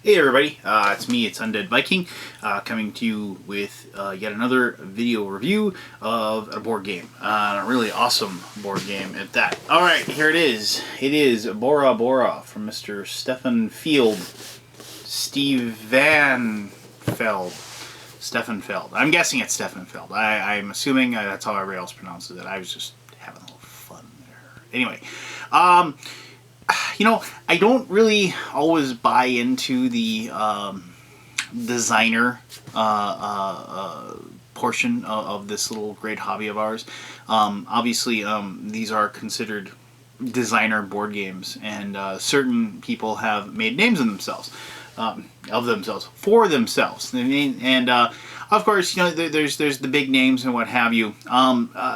Hey everybody, it's me, it's Undead Viking, coming to you with yet another video review of a board game. A really awesome board game at that. Alright, here it is. It is Bora Bora from Mr. Stefan Feld. I'm guessing it's Stefan Feld. I'm assuming that's how everybody else pronounces it. I was just having a little fun there. Anyway, you know, I don't really always buy into the designer portion of this little great hobby of ours. Obviously, these are considered designer board games, and certain people have made names of themselves, for themselves. And of course, you know, there's the big names and what have you.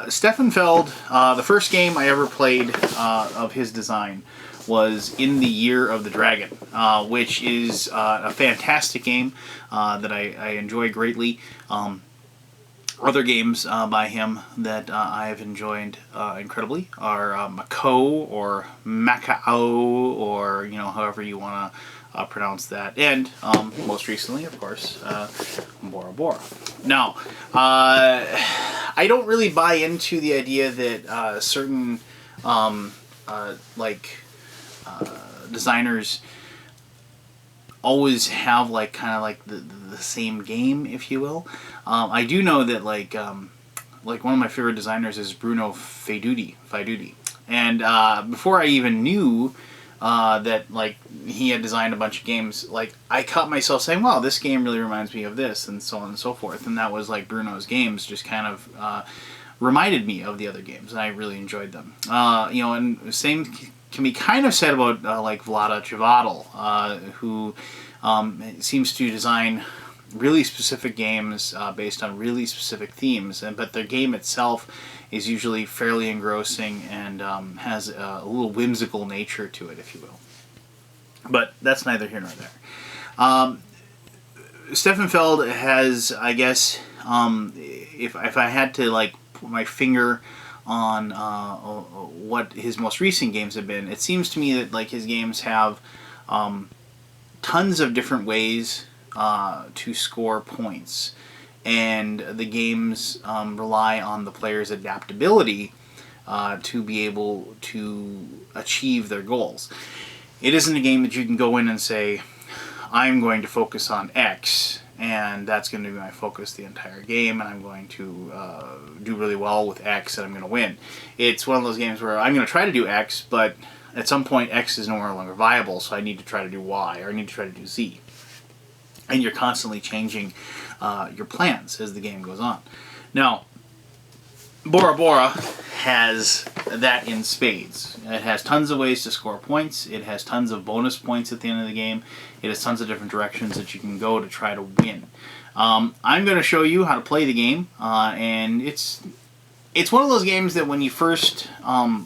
Stefan Feld, the first game I ever played of his design was In the Year of the Dragon, which is a fantastic game that I enjoy greatly. Other games by him that I have enjoyed incredibly are Macau or Macao, or you know, however you want to pronounce that, and most recently, of course, Bora Bora. Now, I don't really buy into the idea that certain designers always have kind of the same game, if you will. I do know that like one of my favorite designers is Bruno Faiduti, and before I even knew that he had designed a bunch of games, I caught myself saying, wow, this game really reminds me of this, and so on and so forth. And that was Bruno's games just kind of reminded me of the other games, and I really enjoyed them. You know, and same can be kind of said about Vlada Chvátil, who seems to design really specific games based on really specific themes, but their game itself is usually fairly engrossing and has a little whimsical nature to it, if you will. But that's neither here nor there. Stefan Feld has, I guess, if I had to put my finger on what his most recent games have been, it seems to me that his games have tons of different ways to score points, and the games rely on the player's adaptability to be able to achieve their goals. It isn't a game that you can go in and say, I'm going to focus on X, and that's going to be my focus the entire game, and I'm going to do really well with X, and I'm going to win. It's one of those games where I'm going to try to do X, but at some point X is no longer viable, so I need to try to do Y, or I need to try to do Z. And you're constantly changing your plans as the game goes on. Now, Bora Bora has that in spades. It has tons of ways to score points. It has tons of bonus points at the end of the game. It has tons of different directions that you can go to try to win. I'm going to show you how to play the game, and it's one of those games that when you first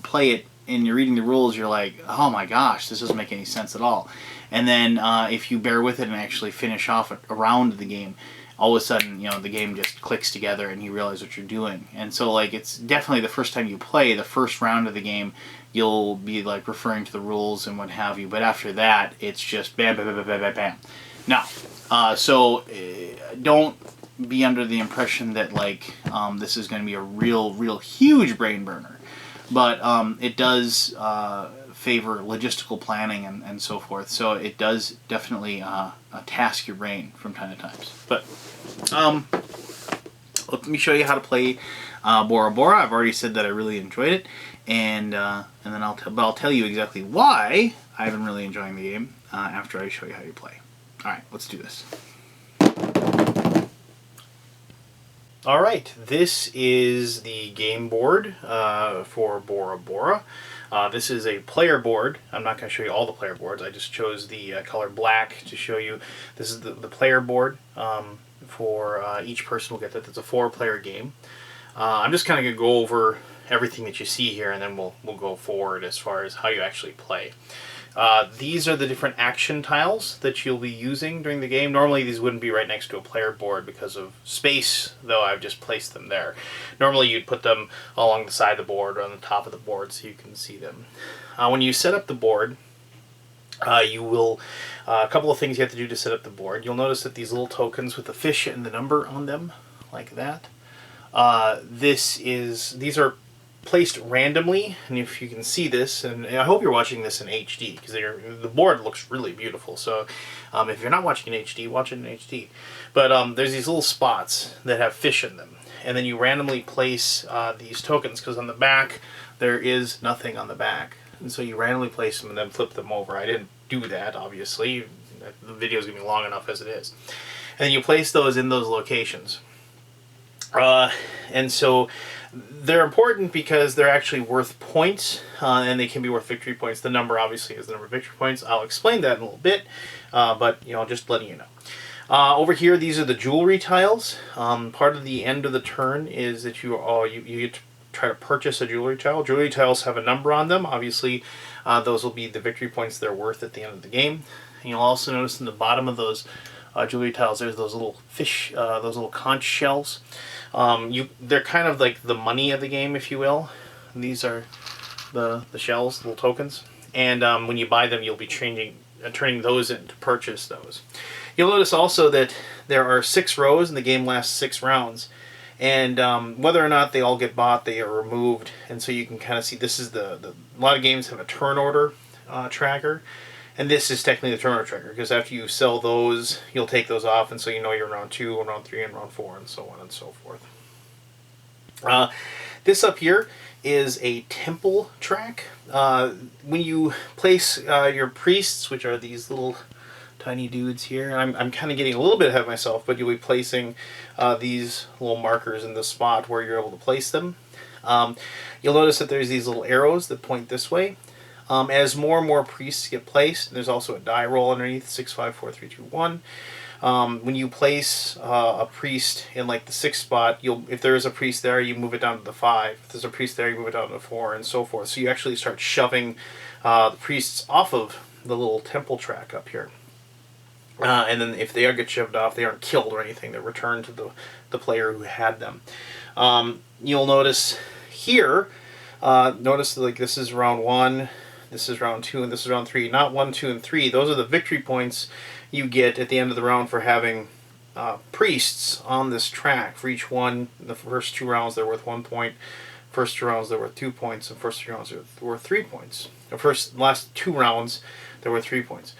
play it and you're reading the rules, you're like, oh my gosh, this doesn't make any sense at all. And then if you bear with it and actually finish off a round of the game, all of a sudden, you know, the game just clicks together and you realize what you're doing. And so, it's definitely the first time you play, the first round of the game, you'll be, referring to the rules and what have you. But after that, it's just bam, bam, bam, bam, bam, bam. Now, don't be under the impression that, this is going to be a real huge brain burner. But it does favor logistical planning and so forth. So it does definitely task your brain from time to time. But let me show you how to play Bora Bora. I've already said that I really enjoyed it, and then I'll tell you exactly why I've been really enjoying the game after I show you how you play. All right, let's do this. All right, this is the game board for Bora Bora. This is a player board. I'm not going to show you all the player boards. I just chose the color black to show you. This is the player board for each person will get that. It's a 4-player game. I'm just kind of going to go over everything that you see here, and then we'll go forward as far as how you actually play. These are the different action tiles that you'll be using during the game. Normally these wouldn't be right next to a player board because of space, though I've just placed them there. Normally you'd put them along the side of the board or on the top of the board so you can see them. When you set up the board, You will, a couple of things you have to do to set up the board. You'll notice that these little tokens with the fish and the number on them, like that. These are placed randomly, and if you can see this, and I hope you're watching this in HD, because the board looks really beautiful. So if you're not watching in HD, watch it in HD. But there's these little spots that have fish in them, and then you randomly place these tokens, because on the back there is nothing on the back, and so you randomly place them and then flip them over. I didn't do that, obviously. The video is going to be long enough as it is. And then you place those in those locations. And so they're important because they're actually worth points, and they can be worth victory points. The number obviously is the number of victory points. I'll explain that in a little bit, but just letting you know. Over here, these are the jewelry tiles. Part of the end of the turn is that you get to try to purchase a jewelry tile. Jewelry tiles have a number on them. Obviously, those will be the victory points they're worth at the end of the game. And you'll also notice in the bottom of those jewelry tiles, there's those little fish, those little conch shells. They're kind of like the money of the game, if you will. And these are the shells, little tokens. And when you buy them, you'll be turning those in to purchase those. You'll notice also that there are 6 rows, and the game lasts 6 rounds. And whether or not they all get bought, they are removed. And so you can kind of see this is a lot of games have a turn order tracker. And this is technically the turn order tracker, because after you sell those, you'll take those off, and so you know you're in round 2, and round 3, and round 4, and so on and so forth. This up here is a temple track. When you place your priests, which are these little tiny dudes here, and I'm kind of getting a little bit ahead of myself, but you'll be placing these little markers in the spot where you're able to place them. You'll notice that there's these little arrows that point this way. As more and more priests get placed, there's also a die roll underneath, 6, 5, 4, 3, 2, 1. When you place a priest in like the 6th spot, if there is a priest there, you move it down to the 5. If there's a priest there, you move it down to the 4, and so forth. So you actually start shoving the priests off of the little temple track up here. And then if they get shoved off, they aren't killed or anything. They're returned to the player who had them. You'll notice here, notice like this is round 1, this is round 2, and this is round 3. Not 1, 2, and 3. Those are the victory points you get at the end of the round for having priests on this track. For each one, the first 2 rounds they're worth 1 point. First 2 rounds they're worth 2 points, and first 3 rounds they're worth 3 points. The last 2 rounds they're worth 3 points.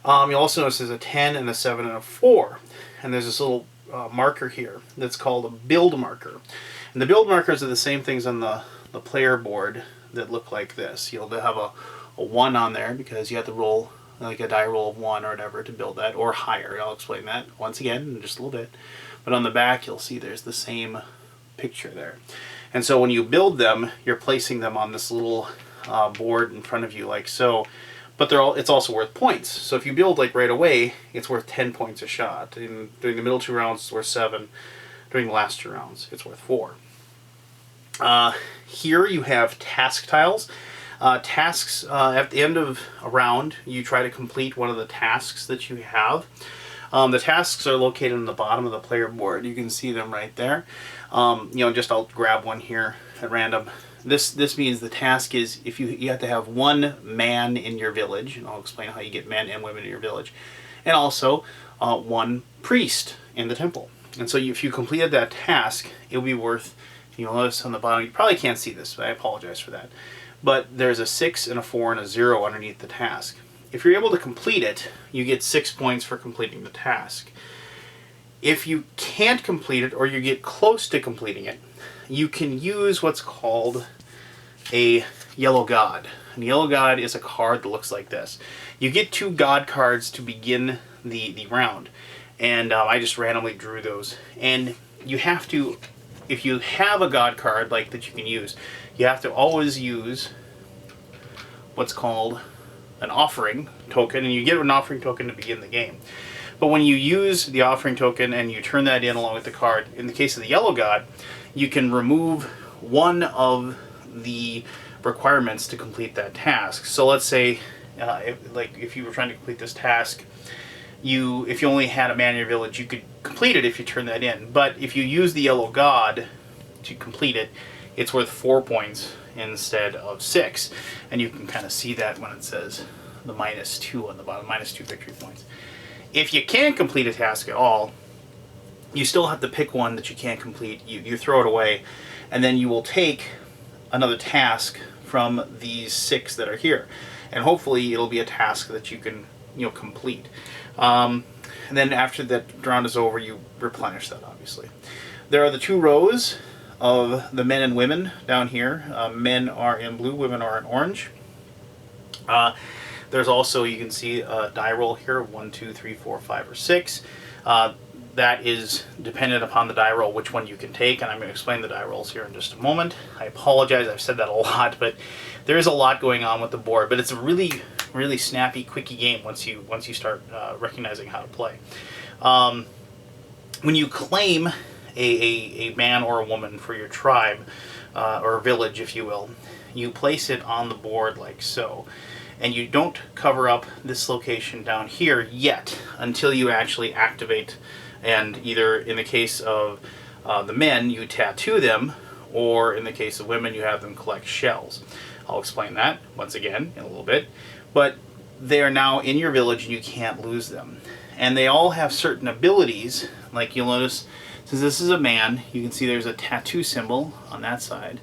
You'll also notice there's a 10 and a 7 and a 4. And there's this little marker here that's called a build marker. And the build markers are the same things on the player board that look like this. You'll have a 1 on there because you have to roll like a die roll of 1 or whatever to build that, or higher. I'll explain that once again in just a little bit. But on the back you'll see there's the same picture there. And so when you build them, you're placing them on this little board in front of you like so. But it's also worth points. So if you build like right away, it's worth 10 points a shot. During the middle 2 rounds, it's worth 7. During the last 2 rounds, it's worth 4. Here you have task tiles. Tasks, at the end of a round, you try to complete one of the tasks that you have. The tasks are located on the bottom of the player board. You can see them right there. I'll grab one here at random. This means the task is if you have to have 1 man in your village, and I'll explain how you get men and women in your village, and also 1 priest in the temple. And so if you completed that task, it'll be worth, you'll notice on the bottom, you probably can't see this, but I apologize for that. But there's a 6 and a 4 and a 0 underneath the task. If you're able to complete it, you get 6 points for completing the task. If you can't complete it, or you get close to completing it, you can use what's called a yellow god. And yellow god is a card that looks like this. You get 2 god cards to begin the round. And I just randomly drew those. And you have to, if you have a god card like that you can use, you have to always use what's called an offering token, and you get an offering token to begin the game. But when you use the offering token and you turn that in along with the card, in the case of the yellow god, you can remove one of the requirements to complete that task. So let's say, if you were trying to complete this task, if you only had a man in your village, you could complete it if you turn that in. But if you use the yellow god to complete it, it's worth 4 points instead of 6. And you can kind of see that when it says the -2 on the bottom, -2 victory points. If you can't complete a task at all, you still have to pick one that you can't complete. You throw it away, and then you will take another task from these 6 that are here, and hopefully it'll be a task that you can complete. And then after that round is over, you replenish that, obviously. There are the 2 rows of the men and women down here. Men are in blue, women are in orange. There's also, you can see a die roll here, 1, 2, 3, 4, 5, or 6. That is dependent upon the die roll, which one you can take, and I'm going to explain the die rolls here in just a moment. I apologize, I've said that a lot, but there is a lot going on with the board, but it's a really, really snappy, quickie game once you start recognizing how to play. When you claim a man or a woman for your tribe, or village, if you will, you place it on the board like so. And you don't cover up this location down here yet until you actually activate, and either in the case of the men, you tattoo them, or in the case of women, you have them collect shells. I'll explain that once again in a little bit. But they are now in your village and you can't lose them. And they all have certain abilities, like you'll notice, since this is a man, you can see there's a tattoo symbol on that side,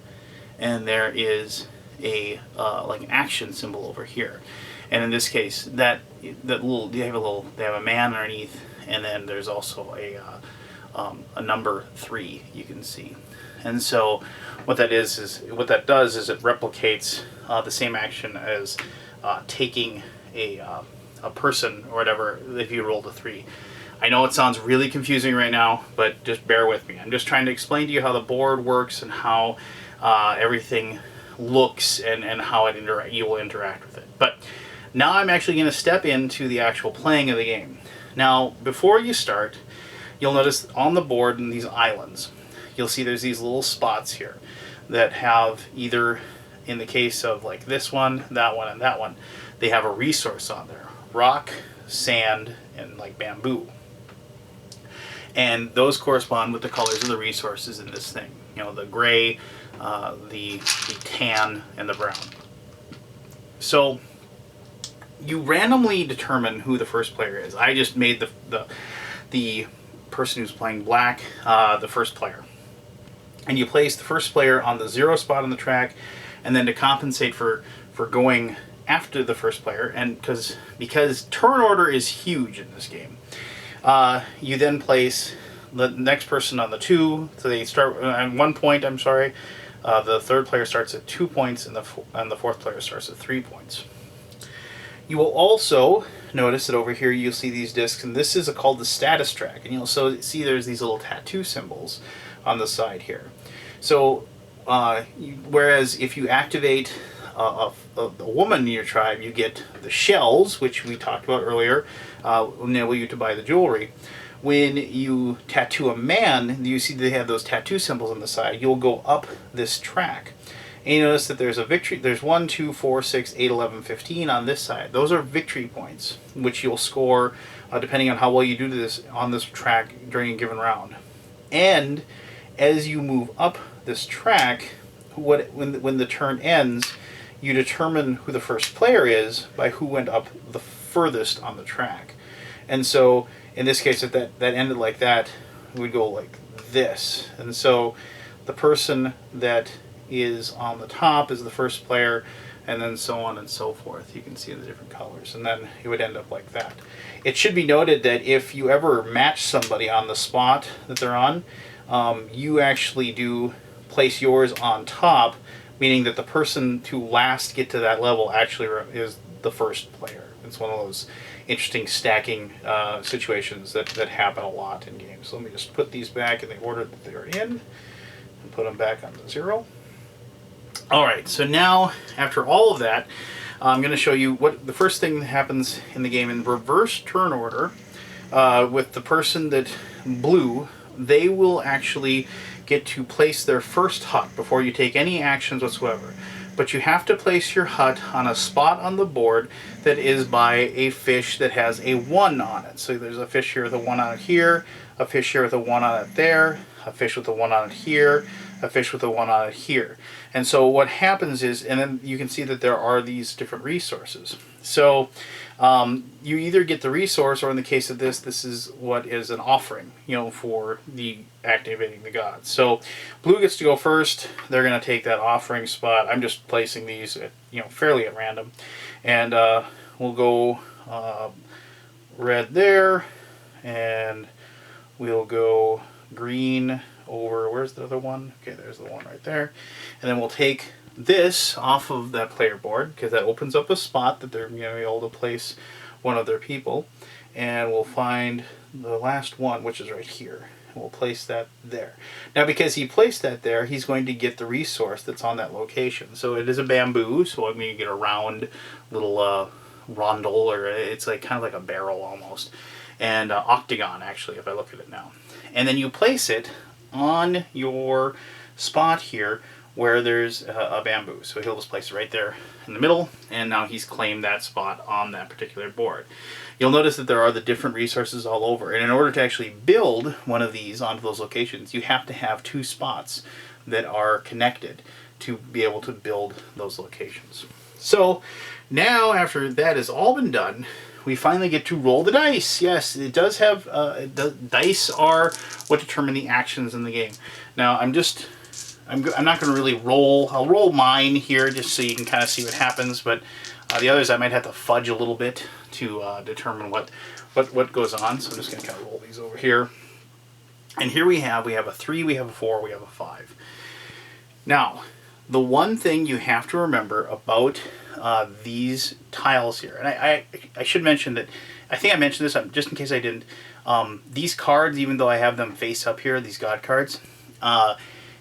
and there is a like an action symbol over here. And in this case, they have a man underneath, and then there's also a number 3 you can see. And so what that does is it replicates the same action as taking a person or whatever if you rolled a 3. I know it sounds really confusing right now, but just bear with me. I'm just trying to explain to you how the board works and how everything looks and how you will interact with it. But now I'm actually going to step into the actual playing of the game. Now, before you start, you'll notice on the board in these islands, you'll see there's these little spots here that have either, in the case of like this one, and that one, they have a resource on there. Rock, sand, and like bamboo. And those correspond with the colors of the resources in this thing. The gray, the tan, and the brown. So you randomly determine who the first player is. I just made the person who's playing black the first player. And you place the first player on the 0 spot on the track, and then to compensate for going after the first player, and because turn order is huge in this game, you then place the next person on the 2, so they start at 1 point, I'm sorry. The third player starts at 2 points, and the fourth player starts at 3 points. You will also notice that over here you'll see these discs, and this is called the status track, and you'll see there's these little tattoo symbols on the side here. So whereas if you activate a woman in your tribe, you get the shells, which we talked about earlier, enable you to buy the jewelry. When you tattoo a man, you see they have those tattoo symbols on the side. You'll go up this track. And you notice that there's a victory. There's 1, 2, 4, 6, 8, 11, 15 on this side. Those are victory points, which you'll score depending on how well you do this on this track during a given round. And as you move up this track, when the turn ends, you determine who the first player is by who went up the furthest on the track. And so in this case, if that ended like that, we'd go like this. And so the person that is on the top is the first player, and then so on and so forth. You can see the different colors, and then it would end up like that. It should be noted that if you ever match somebody on the spot that they're on, you actually do place yours on top, meaning that the person to last get to that level actually is the first player. It's one of those interesting stacking situations that happen a lot in games. So let me just put these back in the order that they're in and put them back on the 0. Alright, so now after all of that, I'm going to show you what the first thing that happens in the game in reverse turn order. With the person that blew, they will actually get to place their first hut before you take any actions whatsoever. But you have to place your hut on a spot on the board that is by a fish that has a 1 on it. So there's a fish here with a 1 on it here, a fish here with a 1 on it there, a fish with a 1 on it here, a fish with a 1 on it here. And so what happens is, and then you can see that there are these different resources. So you either get the resource, or in the case of this is what is an offering, for the activating the gods. So blue gets to go first. They're going to take that offering spot. I'm just placing these at, fairly at random. And we'll go red there, and we'll go green over, where's the other one? Okay, there's the one right there. And then we'll take this off of that player board, because that opens up a spot that they're going to be able to place one of their people. And we'll find the last one, which is right here. We'll place that there. Now, because he placed that there, he's going to get the resource that's on that location. So it is a bamboo, so I'm going to get a round little rondel, or it's like kind of like a barrel almost. And octagon, actually, if I look at it now. And then you place it on your spot here where there's a bamboo. So he'll just place it right there in the middle, and now he's claimed that spot on that particular board. You'll notice that there are the different resources all over, and in order to actually build one of these onto those locations, you have to have 2 spots that are connected to be able to build those locations. So now, after that has all been done, we finally get to roll the dice. Yes, it does have, dice are what determine the actions in the game. Now, I'm not going to really roll. I'll roll mine here just so you can kind of see what happens, but the others I might have to fudge a little bit to determine what goes on. So I'm just going to kind of roll these over here. And here we have a 3, we have a 4, we have a 5. Now, the one thing you have to remember about these tiles here, and I should mention that, I think I mentioned this, just in case I didn't, these cards, even though I have them face up here, these god cards,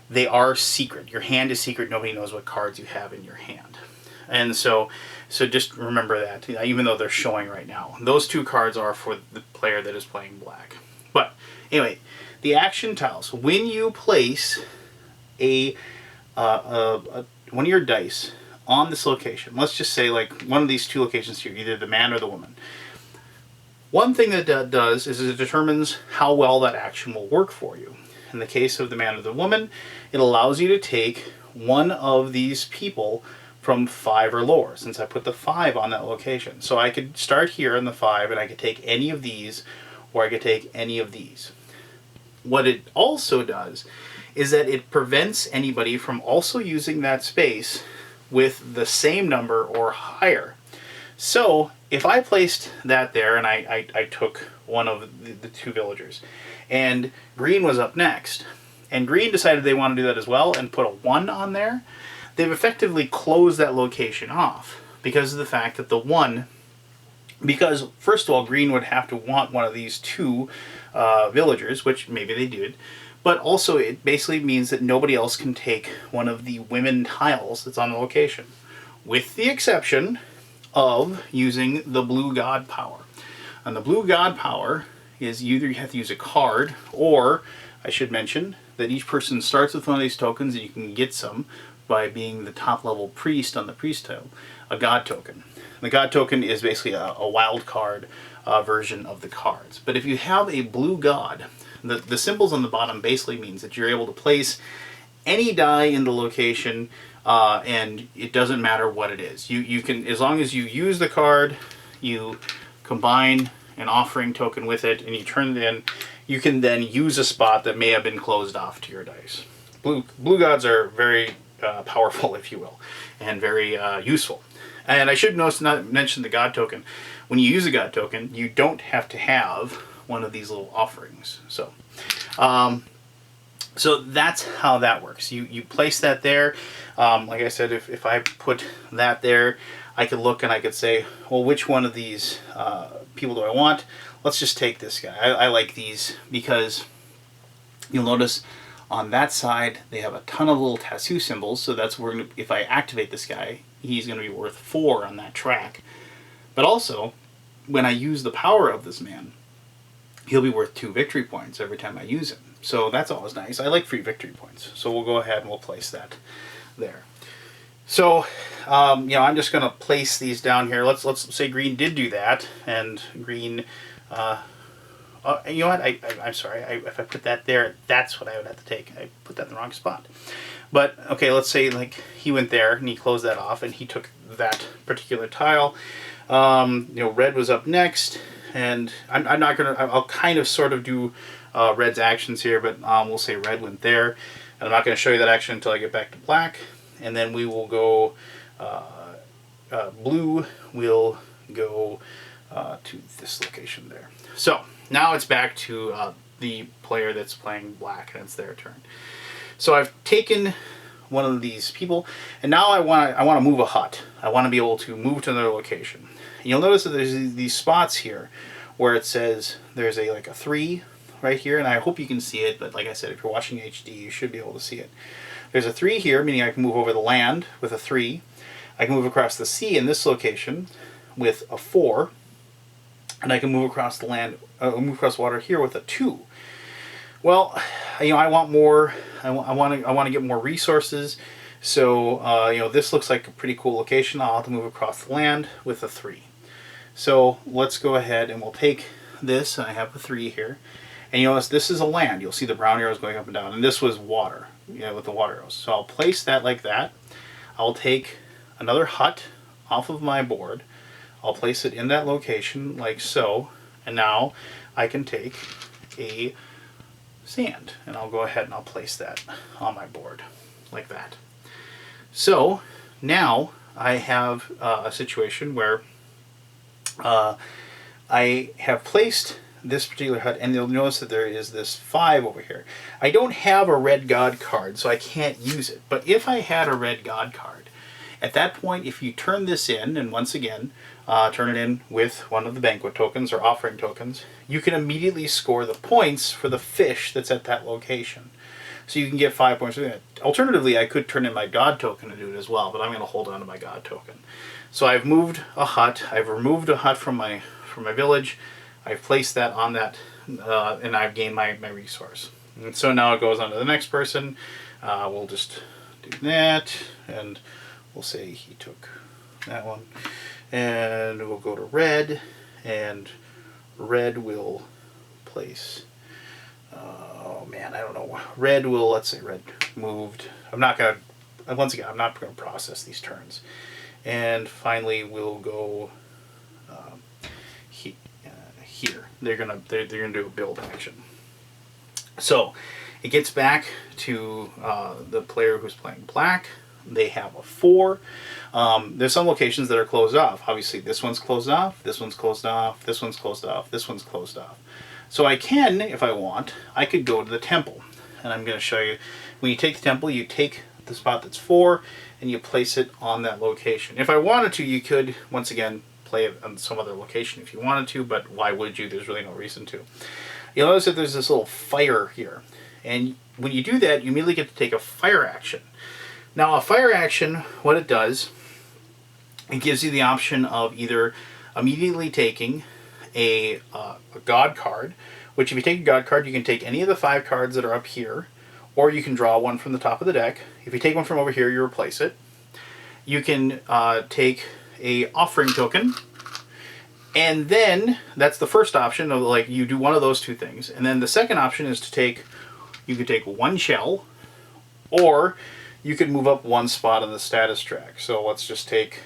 they are secret. Your hand is secret. Nobody knows what cards you have in your hand. And so just remember that, even though they're showing right now. Those 2 cards are for the player that is playing black. But anyway, the action tiles. When you place one of your dice on this location, let's just say like one of these 2 locations here, either the man or the woman. One thing that does is it determines how well that action will work for you. In the case of the man or the woman, it allows you to take one of these people from 5 or lower, since I put the 5 on that location. So I could start here in the 5, and I could take any of these, or I could take any of these. What it also does is that it prevents anybody from also using that space with the same number or higher. So if I placed that there, and I took one of the 2 villagers, and green was up next, and green decided they want to do that as well and put a 1 on there, they've effectively closed that location off because of the fact that the 1, because first of all, green would have to want one of these 2 villagers, which maybe they did, but also it basically means that nobody else can take one of the women tiles that's on the location, with the exception of using the blue god power. And the blue god power is either you have to use a card, or I should mention that each person starts with one of these tokens, and you can get some by being the top level priest on the priest tile, a god token. The god token is basically a wild card version of the cards. But if you have a blue god, the symbols on the bottom basically means that you're able to place any die in the location, and it doesn't matter what it is. You can, as long as you use the card, you combine an offering token with it, and you turn it in, you can then use a spot that may have been closed off to your dice. Blue gods are very powerful, if you will, and very useful. And I should not mention the god token. When you use a god token, you don't have to have one of these little offerings. So that's how that works. You place that there. Like I said, if I put that there, I could look and I could say, well, which one of these people do I want? Let's just take this guy. I like these because you'll notice on that side they have a ton of little tattoo symbols. So that's where, if I activate this guy, he's going to be worth 4 on that track. But also, when I use the power of this man, he'll be worth 2 victory points every time I use him. So that's always nice. I like free victory points. So we'll go ahead and we'll place that there. So, I'm just going to place these down here. Let's say green did do that, and green You know what? I'm sorry. If I put that there, that's what I would have to take. I put that in the wrong spot. But, okay, let's say, like, he went there, and he closed that off, and he took that particular tile. You know, red was up next, and I'm not going to... I'll kind of sort of do red's actions here, but we'll say red went there. And I'm not going to show you that action until I get back to black. And then we will go... blue will go to this location there. So, now it's back to the player that's playing black, and it's their turn. So I've taken one of these people, and now I want to move a hut. I want to be able to move to another location. And you'll notice that there's these spots here where it says there's like a 3 right here, and I hope you can see it, but like I said, if you're watching HD, you should be able to see it. There's a 3 here, meaning I can move over the land with a 3. I can move across the sea in this location with a 4, and I can move across the land, move across water here with a 2. Well, you know, I want more. I want to get more resources. So, you know, this looks like a pretty cool location. I'll have to move across the land with a 3. So let's go ahead and we'll take this. I have a 3 here, and you notice this is a land. You'll see the brown arrows going up and down, and this was water. Yeah, with the water arrows. So I'll place that like that. I'll take another hut off of my board. I'll place it in that location like so, and now I can take a sand, and I'll go ahead and I'll place that on my board like that. So now I have a situation where I have placed this particular hut, and you'll notice that there is this 5 over here. I don't have a red god card, so I can't use it, but if I had a red god card, at that point, if you turn this in, and once again, turn it in with one of the banquet tokens or offering tokens, you can immediately score the points for the fish that's at that location. So you can get 5 points for that. Alternatively, I could turn in my god token to do it as well, but I'm going to hold on to my god token. So I've moved a hut. I've removed a hut from my village. I've placed that on that, and I've gained my resource. And so now it goes on to the next person. We'll just do that, and we'll say he took that one. And we'll go to red, and red will place, oh man, I don't know, red will, let's say red moved. I'm not going to, once again, I'm not going to process these turns. And finally we'll go here. They're gonna do a build action. So it gets back to the player who's playing black. They have a 4. There's some locations that are closed off. Obviously, this one's closed off, this one's closed off, this one's closed off, this one's closed off. So I can, if I want, I could go to the temple. And I'm going to show you, when you take the temple, you take the spot that's 4, and you place it on that location. If I wanted to, you could, once again, play it on some other location if you wanted to, but why would you? There's really no reason to. You'll notice that there's this little fire here. And when you do that, you immediately get to take a fire action. Now, a fire action, what it does, it gives you the option of either immediately taking a god card, which if you take a god card, you can take any of the 5 cards that are up here, or you can draw one from the top of the deck. If you take one from over here, you replace it. You can take a offering token, and then that's the first option of, like, you do one of those 2 things. And then the second option is to take, you could take 1 shell, or you could move up 1 spot on the status track. So let's just take,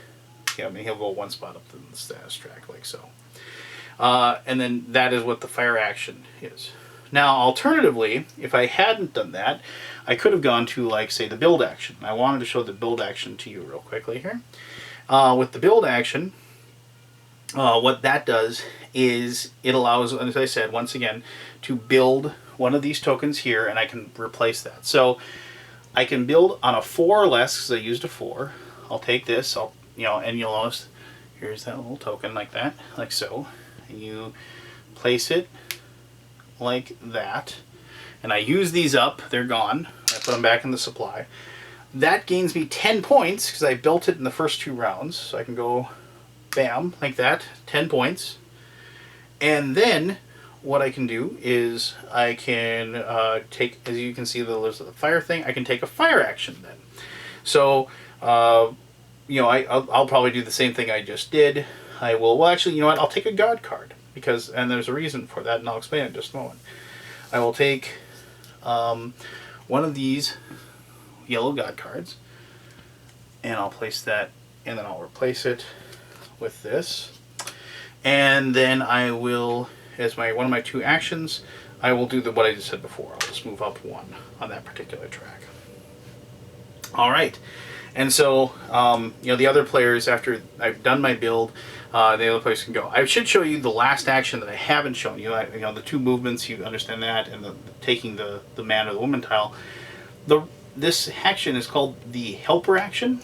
yeah, I mean, he'll go 1 spot up in the status track, like so. And then that is what the fire action is. Now, alternatively, if I hadn't done that, I could have gone to, like, say, the build action. I wanted to show the build action to you real quickly here. With the build action, what that does is it allows, as I said, once again, to build one of these tokens here, and I can replace that. So I can build on a 4 or less, because I used a 4. I'll take this, and you'll notice, here's that little token like that, like so. And you place it like that. And I use these up, they're gone. I put them back in the supply. That gains me 10 points, because I built it in the first 2 rounds. So I can go, bam, like that, 10 points. And then what I can do is I can take, as you can see, there's the fire thing. I can take a fire action then. So, I'll probably do the same thing I just did. I will, well, actually, you know what? I'll take a god card. because, and there's a reason for that, and I'll explain it in just a moment. I will take one of these yellow god cards, and I'll place that, and then I'll replace it with this. And then I will, as one of my 2 actions, I will do what I just said before. I'll just move up 1 on that particular track. All right. And so, the other players, after I've done my build, the other players can go. I should show you the last action that I haven't shown you. The 2 movements, you understand that, and taking the man or the woman tile. This action is called the helper action.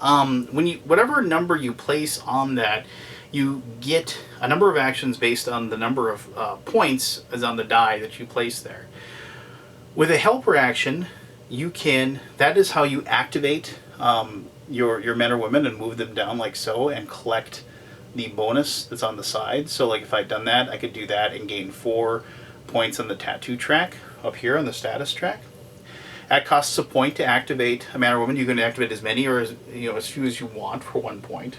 Whatever number you place on that, you get a number of actions based on the number of points as on the die that you place there. With a helper action, that is how you activate your men or women and move them down like so, and collect the bonus that's on the side. So like if I'd done that, I could do that and gain 4 points on the tattoo track up here on the status track. That costs a point to activate a man or woman. You can activate as many or as few as you want for 1 point.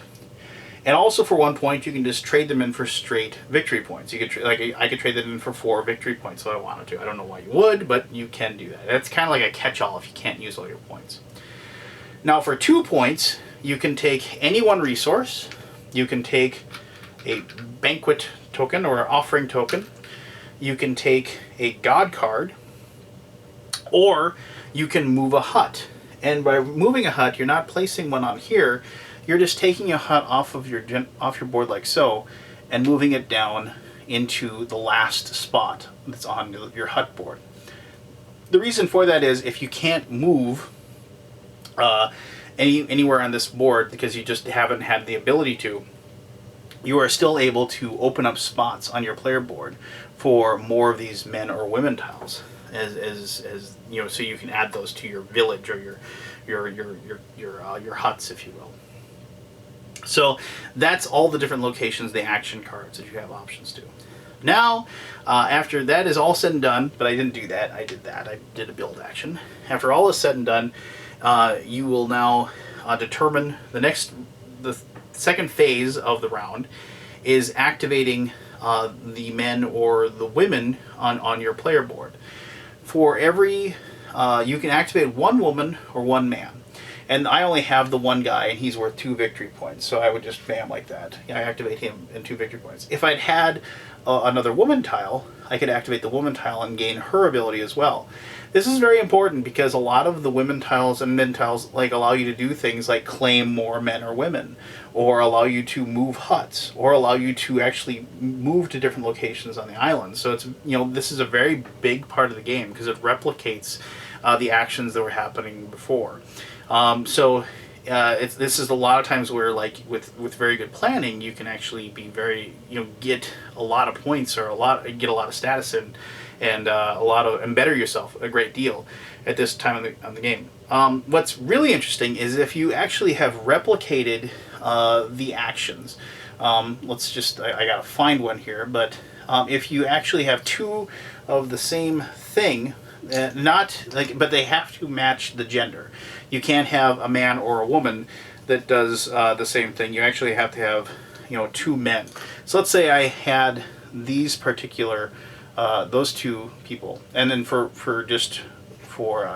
And also for 1 point, you can just trade them in for straight victory points. You could I could trade them in for 4 victory points if I wanted to. I don't know why you would, but you can do that. It's kind of like a catch-all if you can't use all your points. Now for 2 points, you can take any one resource. You can take a banquet token or an offering token. You can take a god card, or you can move a hut. And by moving a hut, you're not placing one on here. You're just taking a hut off your board like so, and moving it down into the last spot that's on your hut board. The reason for that is if you can't move anywhere on this board because you just haven't had the ability to, you are still able to open up spots on your player board for more of these men or women tiles, as so you can add those to your village or your huts, if you will. So that's all the different locations, the action cards that you have options to. Now, after that is all said and done, but I didn't do that. I did a build action. After all is said and done, you will now determine the second phase of the round is activating the men or the women on your player board. For every, you can activate 1 woman or 1 man. And I only have the 1 guy, and he's worth 2 victory points. So I would just bam like that. I activate him and 2 victory points. If I'd had another woman tile, I could activate the woman tile and gain her ability as well. This is very important because a lot of the women tiles and men tiles allow you to do things like claim more men or women, or allow you to move huts, or allow you to actually move to different locations on the island. So it's this is a very big part of the game because it replicates the actions that were happening before. This is a lot of times where with very good planning you can actually be very get a lot of points or get a lot of status and better yourself a great deal at this time of the game. What's really interesting is if you actually have replicated the actions. I gotta find one here, but if you actually have 2 of the same thing, but they have to match the gender. You can't have a man or a woman that does the same thing. You actually have to have 2 men. So let's say I had these particular those 2 people, and then for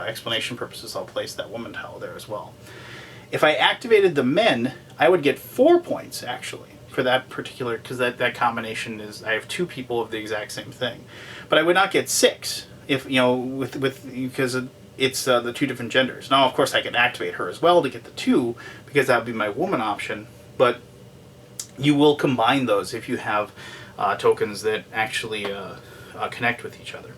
explanation purposes, I'll place that woman tile there as well. If I activated the men, I would get 4 points actually for that particular, because that combination is I have 2 people of the exact same thing, but I would not get 6 if because it's the 2 different genders. Now, of course, I can activate her as well to get the 2 because that would be my woman option. But you will combine those if you have tokens that actually connect with each other.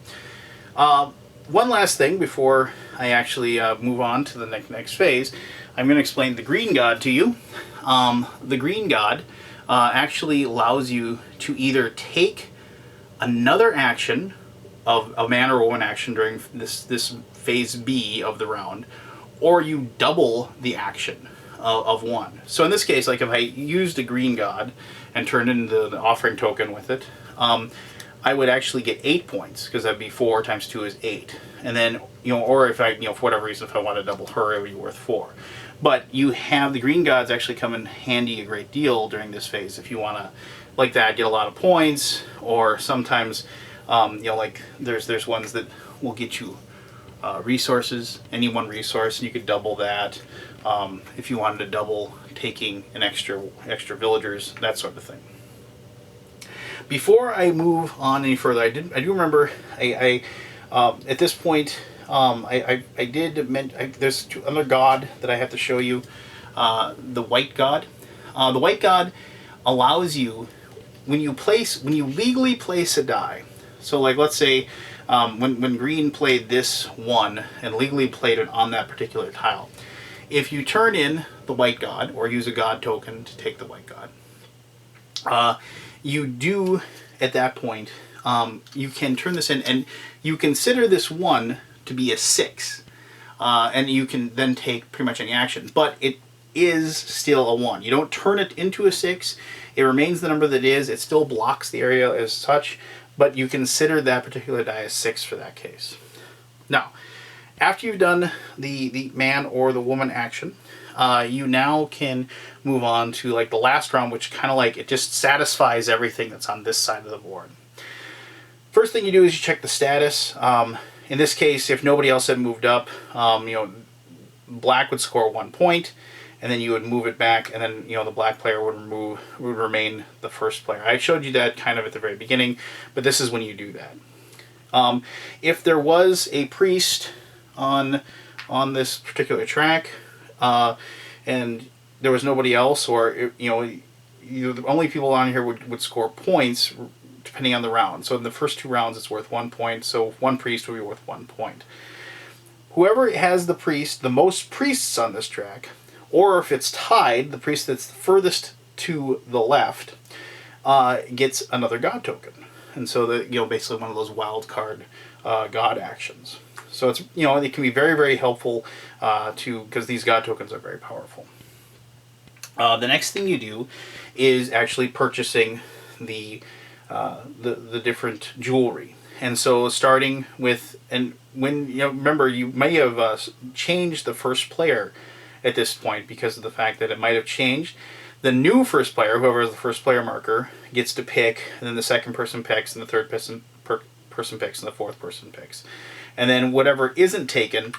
One last thing before I actually move on to the next phase, I'm going to explain the green god to you. The green god actually allows you to either take another action of a man or a woman action during this phase B of the round, or you double the action of 1. So in this case, if I used a green god and turned into the offering token with it, I would actually get 8 points because that'd be 4 times 2 is 8. And then or if I for whatever reason if I want to double her, it would be worth 4. But you have the green gods actually come in handy a great deal during this phase if you want like that get a lot of points, or sometimes like there's ones that will get you resources, any one resource, and you could double that if you wanted to double taking an extra villagers, that sort of thing. Before I move on any further, I do remember at this point I did there's another god that I have to show you, the white god. The white god allows you, when you legally place a die. So like let's say when green played this one and legally played it on that particular tile, if you turn in the white god or use a god token to take the white god, you do at that point you can turn this in and you consider this one to be a 6, and you can then take pretty much any action, but it is still a 1. You don't turn it into a 6. It remains the number that it is. It still blocks the area as such, but you consider that particular die a 6 for that case. Now, after you've done the man or the woman action, you now can move on to like the last round, which kind of like it just satisfies everything that's on this side of the board. First thing you do is you check the status. In this case, if nobody else had moved up, black would score 1 point, and then you would move it back, and then the black player would remain the first player. I showed you that kind of at the very beginning, but this is when you do that. If there was a priest on this particular track, and there was nobody else, or the only people on here would score points depending on the round. So in the first 2 rounds, it's worth 1 point. So 1 priest would be worth 1 point. Whoever has the most priests on this track, or if it's tied, the priest that's the furthest to the left gets another god token. And so basically one of those wild card god actions. So it's it can be very, very helpful because these god tokens are very powerful. The next thing you do is actually purchasing the different jewelry. And so starting with, and when remember, you may have changed the first player at this point because of the fact that it might have changed. The new first player, whoever has the first player marker, gets to pick, and then the second person picks, and the third person picks, and the fourth person picks. And then whatever isn't taken,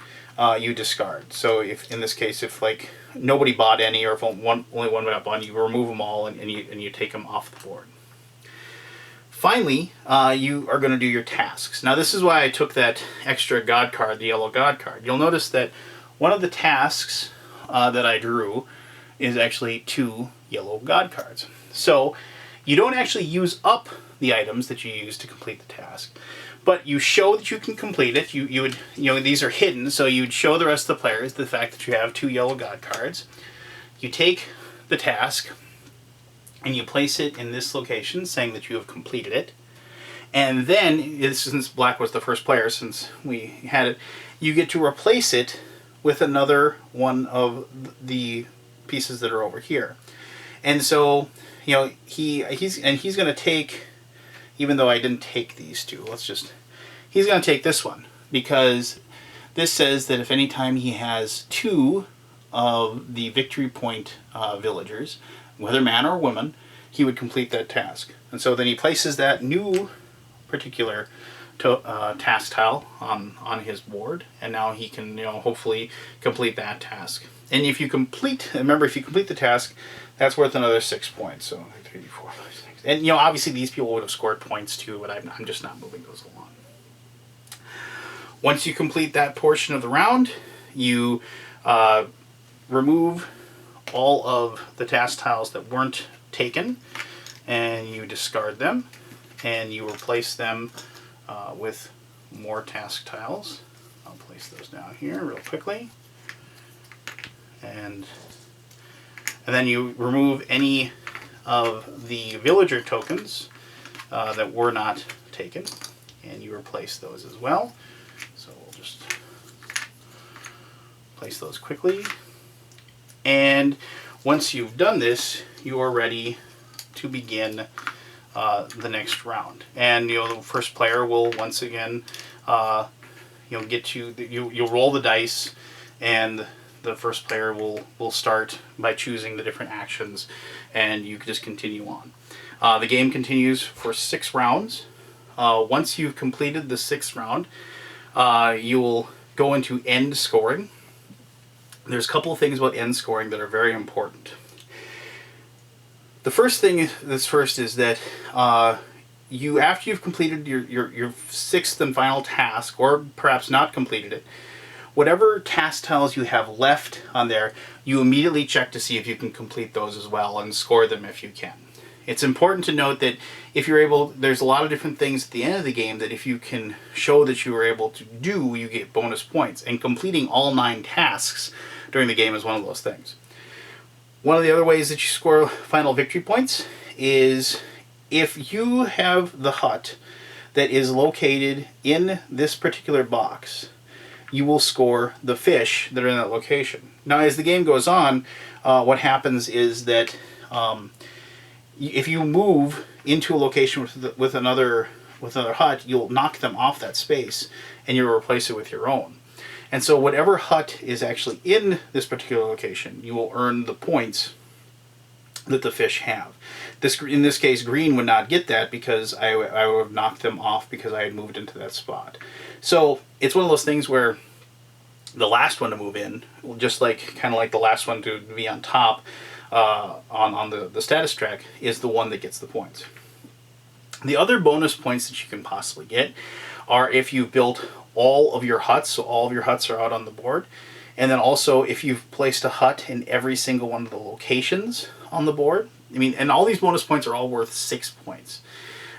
you discard. So if in this case, if like nobody bought any, or if only one went up on, you remove them all and you take them off the board. Finally, you are going to do your tasks. Now this is why I took that extra god card, the yellow god card. You'll notice that one of the tasks that I drew is actually 2 yellow god cards. So you don't actually use up the items that you use to complete the task, but you show that you can complete it. You would these are hidden, so you'd show the rest of the players the fact that you have 2 yellow god cards. You take the task and you place it in this location, saying that you have completed it. And then, since black was the first player, since we had it, you get to replace it with another one of the pieces that are over here. And so, he's going to take, even though I didn't take these 2, he's going to take this one, because this says that if any time he has 2 of the victory point villagers, whether man or woman, he would complete that task. And so then he places that new particular task tile on his board, and now he can hopefully complete that task. And if you complete the task, that's worth another 6 points. So 3, 4, 5, 6. And obviously these people would have scored points too, but I'm just not moving those along. Once you complete that portion of the round, you remove all of the task tiles that weren't taken, and you discard them, and you replace them with more task tiles. I'll place those down here real quickly, and then you remove any of the villager tokens that were not taken, and you replace those as well. So we'll just place those quickly. And once you've done this, you are ready to begin the next round. And the first player will once again, you'll roll the dice, and the first player will start by choosing the different actions, and you can just continue on. The game continues for 6 rounds. Once you've completed the 6th round, you will go into end scoring. There's a couple of things about end scoring that are very important. The first thing is that after you've completed your 6th and final task, or perhaps not completed it, whatever task tiles you have left on there, you immediately check to see if you can complete those as well and score them if you can. It's important to note that if you're able, there's a lot of different things at the end of the game that if you can show that you were able to do, you get bonus points. And completing all 9 tasks during the game is one of those things. One of the other ways that you score final victory points is if you have the hut that is located in this particular box, you will score the fish that are in that location. Now, as the game goes on, what happens is that if you move into a location with another hut, you'll knock them off that space, and you'll replace it with your own. And so whatever hut is actually in this particular location, you will earn the points that the fish have. In this case, green would not get that because I would have knocked them off because I had moved into that spot. So it's one of those things where the last one to move in, just kind of like the last one to be on top on the status track, is the one that gets the points. The other bonus points that you can possibly get are if you've built all of your huts, so all of your huts are out on the board, and then also if you've placed a hut in every single one of the locations on the board. And all these bonus points are all worth 6 points.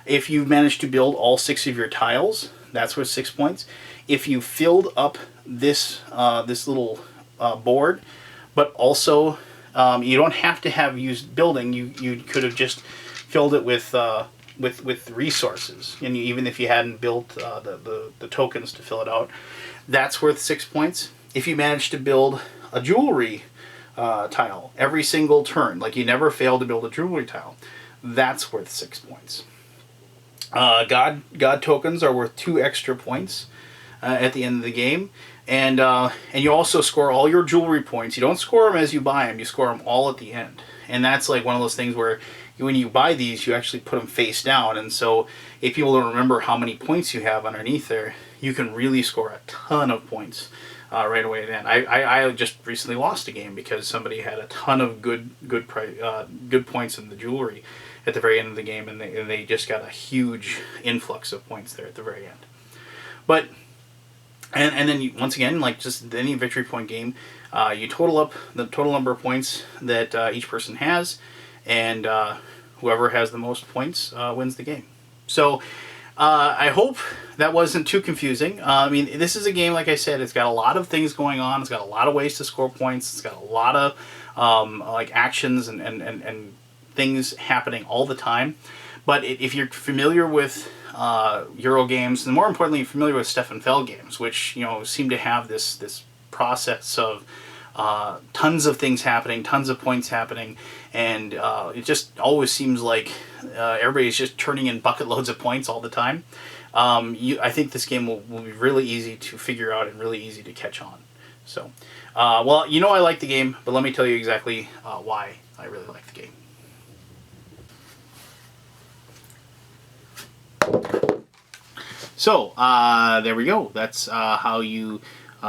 If you've managed to build all 6 of your tiles, that's worth 6 points. If you filled up this little board, but also you don't have to have used building. You could have just filled it with resources, and even if you hadn't built the tokens to fill it out, that's worth 6 points. If you manage to build a jewelry tile every single turn, like you never fail to build a jewelry tile, that's worth 6 points. God tokens are worth 2 extra points at the end of the game, and you also score all your jewelry points. You don't score them as you buy them; you score them all at the end. And that's like one of those things where when you buy these, you actually put them face down. And so if people don't remember how many points you have underneath there, you can really score a ton of points right away at the end. I just recently lost a game because somebody had a ton of good points in the jewelry at the very end of the game, and they just got a huge influx of points there at the very end. But and then once again, like just any victory point game, you total up the total number of points that each person has, and whoever has the most points wins the game. So I hope that wasn't too confusing. This is a game, like I said, it's got a lot of things going on. It's got a lot of ways to score points. It's got a lot of actions and things happening all the time. But if you're familiar with Euro games, and more importantly, familiar with Stefan Feld games, which seem to have this process of tons of things happening, tons of points happening, and it just always seems like everybody's just turning in bucket loads of points all the time. I think this game will be really easy to figure out and really easy to catch on. So, I like the game, but let me tell you exactly why I really like the game. So, there we go. That's how you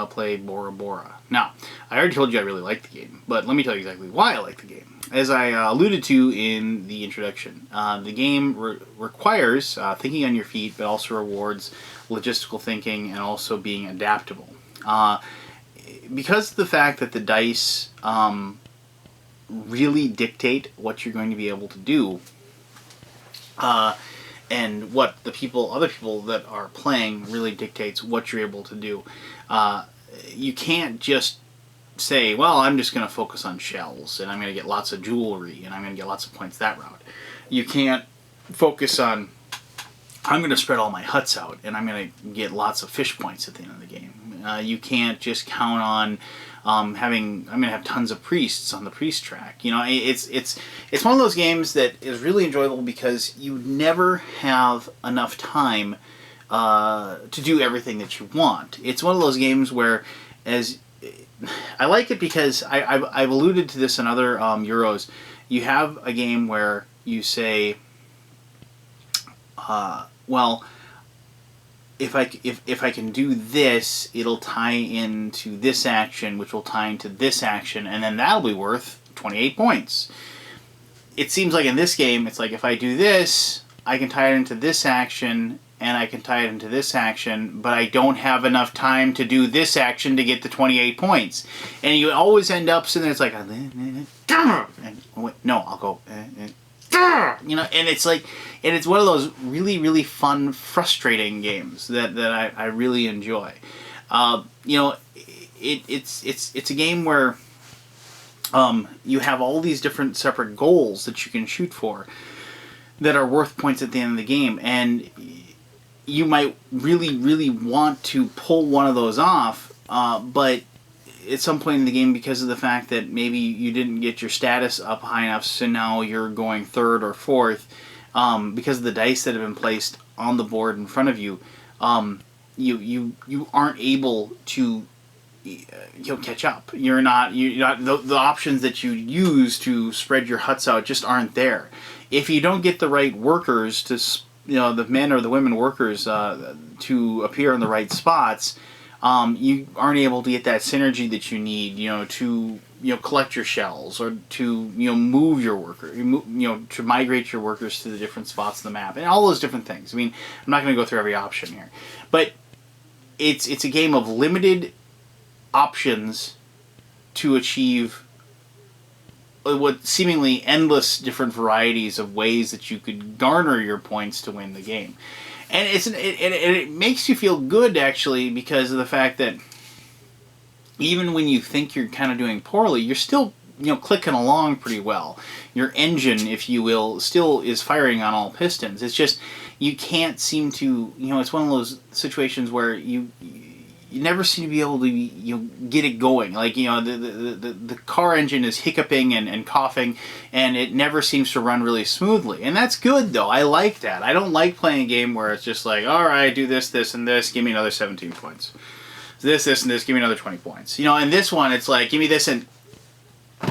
play Bora Bora. Now, I already told you I really like the game, but let me tell you exactly why I like the game. As I alluded to in the introduction, the game requires thinking on your feet, but also rewards logistical thinking and also being adaptable. Because of the fact that the dice really dictate what you're going to be able to do, and what other people that are playing really dictates what you're able to do. You can't just say, well, I'm just going to focus on shells, and I'm going to get lots of jewelry, and I'm going to get lots of points that route. You can't focus on, I'm going to spread all my huts out, and I'm going to get lots of fish points at the end of the game. You can't just count on I'm going to have tons of priests on the priest track. It's one of those games that is really enjoyable because you never have enough time to do everything that you want. It's one of those games where, I like it because I've alluded to this in other Euros. You have a game where you say, well, if I can do this, it'll tie into this action, which will tie into this action, and then that'll be worth 28 points. It seems like in this game, it's like if I do this, I can tie it into this action, and I can tie it into this action, but I don't have enough time to do this action to get the 28 points. And you always end up sitting there, it's like, and, wait, no, I'll go, you know, and it's like, and it's one of those really, really fun, frustrating games that I really enjoy. You know, it's a game where you have all these different separate goals that you can shoot for that are worth points at the end of the game, and you might really, really want to pull one of those off, but at some point in the game, because of the fact that maybe you didn't get your status up high enough, so now you're going third or fourth, because of the dice that have been placed on the board in front of you, you aren't able to catch up. You're not the options that you use to spread your huts out just aren't there. If you don't get the right workers to, the men or the women workers to appear in the right spots, you aren't able to get that synergy that you need, to collect your shells, or to move your worker, to migrate your workers to the different spots of the map, and all those different things. I mean, I'm not going to go through every option here, but it's a game of limited options to achieve what seemingly endless different varieties of ways that you could garner your points to win the game. And it makes you feel good, actually, because of the fact that even when you think you're kind of doing poorly, you're still clicking along pretty well. Your engine, if you will, still is firing on all pistons. It's just you can't seem to, it's one of those situations where you never seem to be able to get it going. Like, the car engine is hiccuping and coughing, and it never seems to run really smoothly. And that's good, though. I like that. I don't like playing a game where it's just like, all right, do this, this, and this, give me another 17 points. This, and this, give me another 20 points. And this one, it's like, give me this, and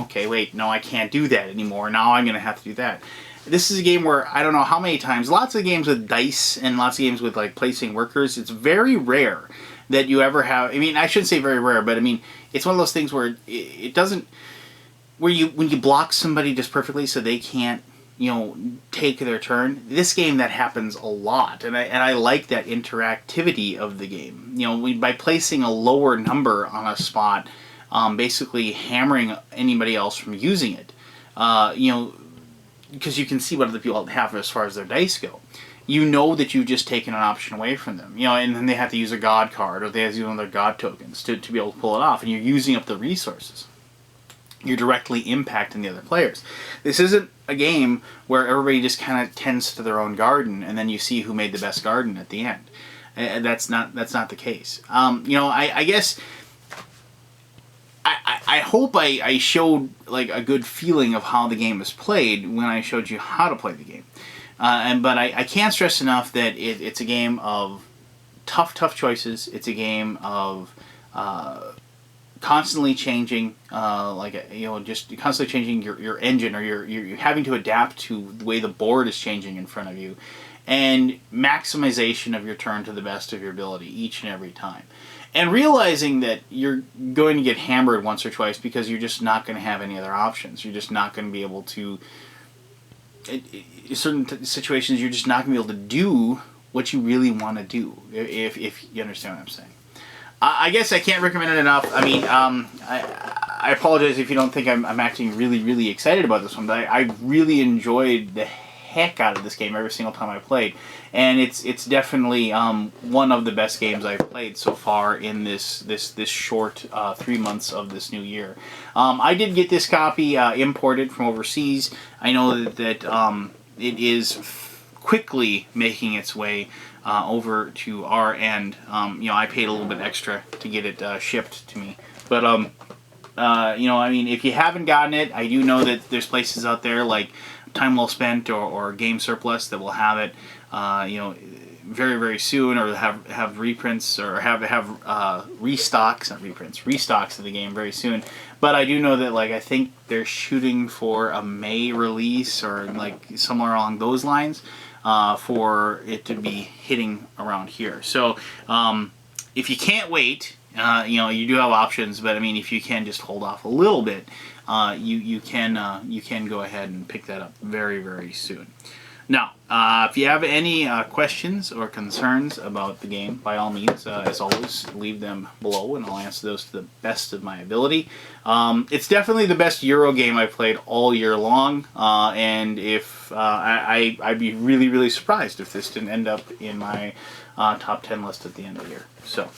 okay, wait, no, I can't do that anymore. Now I'm going to have to do that. This is a game where, I don't know how many times, lots of games with dice and lots of games with, like, placing workers, it's very rare that you ever have. I mean, I shouldn't say very rare, but I mean, it's one of those things where it doesn't, when you block somebody just perfectly so they can't, take their turn. This game, that happens a lot, and I like that interactivity of the game. By placing a lower number on a spot, basically hammering anybody else from using it. Because you can see what other people have as far as their dice go. That you've just taken an option away from them. And then they have to use a god card, or they have to use one of their god tokens to be able to pull it off, and you're using up the resources. You're directly impacting the other players. This isn't a game where everybody just kind of tends to their own garden, and then you see who made the best garden at the end. That's not the case. I guess I hope I showed like a good feeling of how the game is played when I showed you how to play the game. But I can't stress enough that it's a game of tough choices. It's a game of constantly changing, just constantly changing your engine, or you're having to adapt to the way the board is changing in front of you, and maximization of your turn to the best of your ability each and every time. And realizing that you're going to get hammered once or twice because you're just not going to have any other options. You're just not going to be able to... In certain situations, you're just not going to be able to do what you really want to do, if you understand what I'm saying. I guess I can't recommend it enough. I mean, I apologize if you don't think I'm acting really, really excited about this one, but I really enjoyed the heck out of this game every single time I played. And it's definitely one of the best games I've played so far in this short 3 months of this new year. I did get this copy imported from overseas. I know that it is quickly making its way over to our end. I paid a little bit extra to get it shipped to me. But, I mean, if you haven't gotten it, I do know that there's places out there like Time Well Spent or Game Surplus that will have it, very, very soon, or have reprints, or have restocks, not reprints, restocks of the game very soon. But I do know that, I think they're shooting for a May release, or somewhere along those lines. for it to be hitting around here. So if you can't wait, you do have options, but I mean, if you can just hold off a little bit, you can go ahead and pick that up very, very soon. Now, if you have any questions or concerns about the game, by all means, as always, leave them below, and I'll answer those to the best of my ability. It's definitely the best Euro game I've played all year long, and if I'd be really, really surprised if this didn't end up in my top 10 list at the end of the year. So,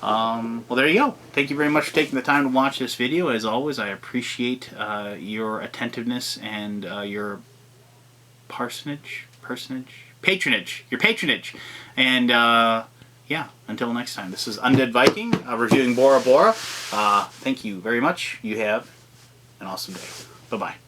well, there you go. Thank you very much for taking the time to watch this video. As always, I appreciate your attentiveness and your patronage. And yeah, until next time, this is Undead Viking reviewing Bora Bora. Thank you very much. You have an awesome day. Bye-bye.